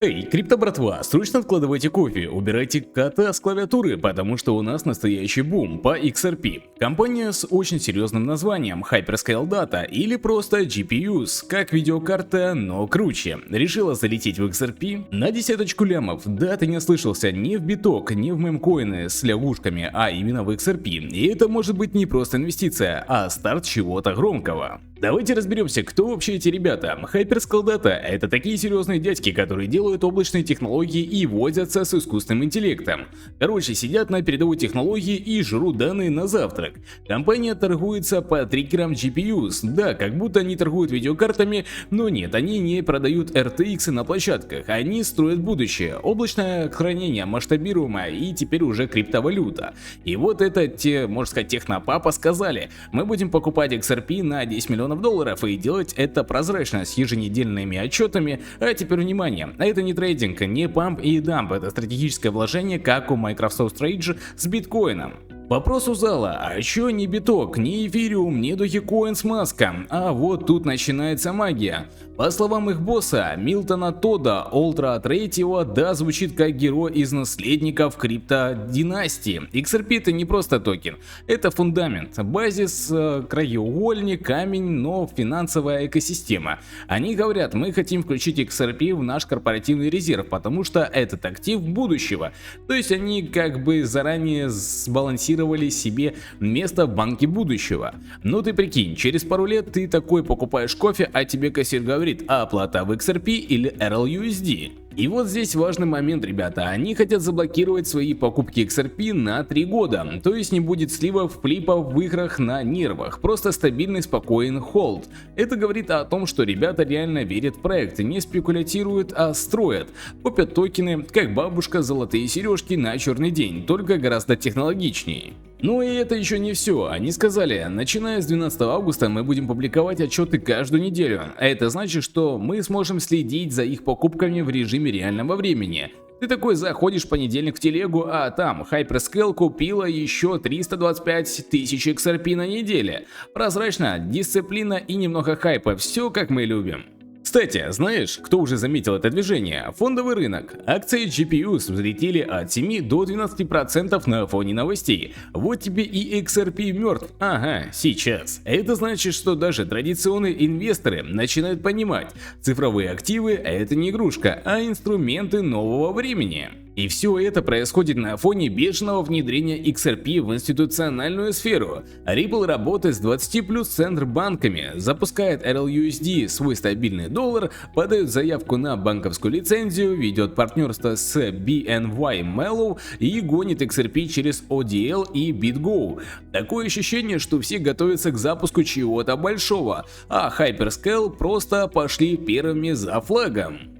Эй, крипто братва, срочно откладывайте кофе, убирайте кота с клавиатуры, потому что у нас настоящий бум по XRP. Компания с очень серьезным названием Hyperscale Data или просто GPUs, как видеокарта, но круче, решила залететь в XRP на десяточку лямов. Да, ты не ослышался, не в биток, не в мемкоины с лягушками, а именно в XRP. И это может быть не просто инвестиция, а старт чего-то громкого. Давайте разберемся, кто вообще эти ребята. Hyperscale Data — это такие серьезные дядьки, которые делают облачные технологии и возятся с искусственным интеллектом. Короче, сидят на передовой технологии и жрут данные на завтрак. Компания торгуется по триггерам GPUs, да, как будто они торгуют видеокартами, но нет, они не продают RTX на площадках, они строят будущее, облачное хранение, масштабируемое и теперь уже криптовалюта. И вот это те, можно сказать, технопапа сказали: мы будем покупать XRP на 10 миллионов долларов и делать это прозрачно с еженедельными отчетами. А теперь внимание, это не трейдинг, не памп и дамп, это стратегическое вложение, как у Microsoft Trade с биткоином. Вопрос у зала: а чё не биток, не эфириум, не Dogecoin с Маском? А вот тут начинается магия. По словам их босса Милтона Тодда, Ультра Третьего, да, звучит как герой из наследников криптодинастии. XRP — это не просто токен, это фундамент, базис, краеугольник, камень, но финансовая экосистема. Они говорят: мы хотим включить XRP в наш корпоративный резерв, потому что этот актив будущего. То есть они как бы заранее сбалансировали себе место в банке будущего. Ну ты прикинь, через пару лет ты такой покупаешь кофе, а тебе кассир говорит: оплата в XRP или RLUSD. И вот здесь важный момент, ребята, они хотят заблокировать свои покупки XRP на 3 года, то есть не будет сливов, флипов в играх на нервах, просто стабильный спокойный холд. Это говорит о том, что ребята реально верят в проект, не спекулятируют, а строят, копят токены, как бабушка золотые сережки на черный день, только гораздо технологичнее. Ну и это еще не все. Они сказали: начиная с 12 августа мы будем публиковать отчеты каждую неделю. Это значит, что мы сможем следить за их покупками в режиме реального времени. Ты такой заходишь в понедельник в телегу, а там Hyperscale купила еще 325 тысяч XRP на неделе. Прозрачно, дисциплина и немного хайпа, все как мы любим. Кстати, знаешь, кто уже заметил это движение? Фондовый рынок. Акции GPUs взлетели от 7 до 12% на фоне новостей. Вот тебе и XRP мертв. Ага, сейчас. Это значит, что даже традиционные инвесторы начинают понимать: цифровые активы — это не игрушка, а инструменты нового времени. И все это происходит на фоне бешеного внедрения XRP в институциональную сферу. Ripple работает с 20 плюс центробанками, запускает RLUSD, свой стабильный доллар, подает заявку на банковскую лицензию, ведет партнерство с BNY Mellon и гонит XRP через ODL и BitGo. Такое ощущение, что все готовятся к запуску чего-то большого, а Hyperscale просто пошли первыми за флагом.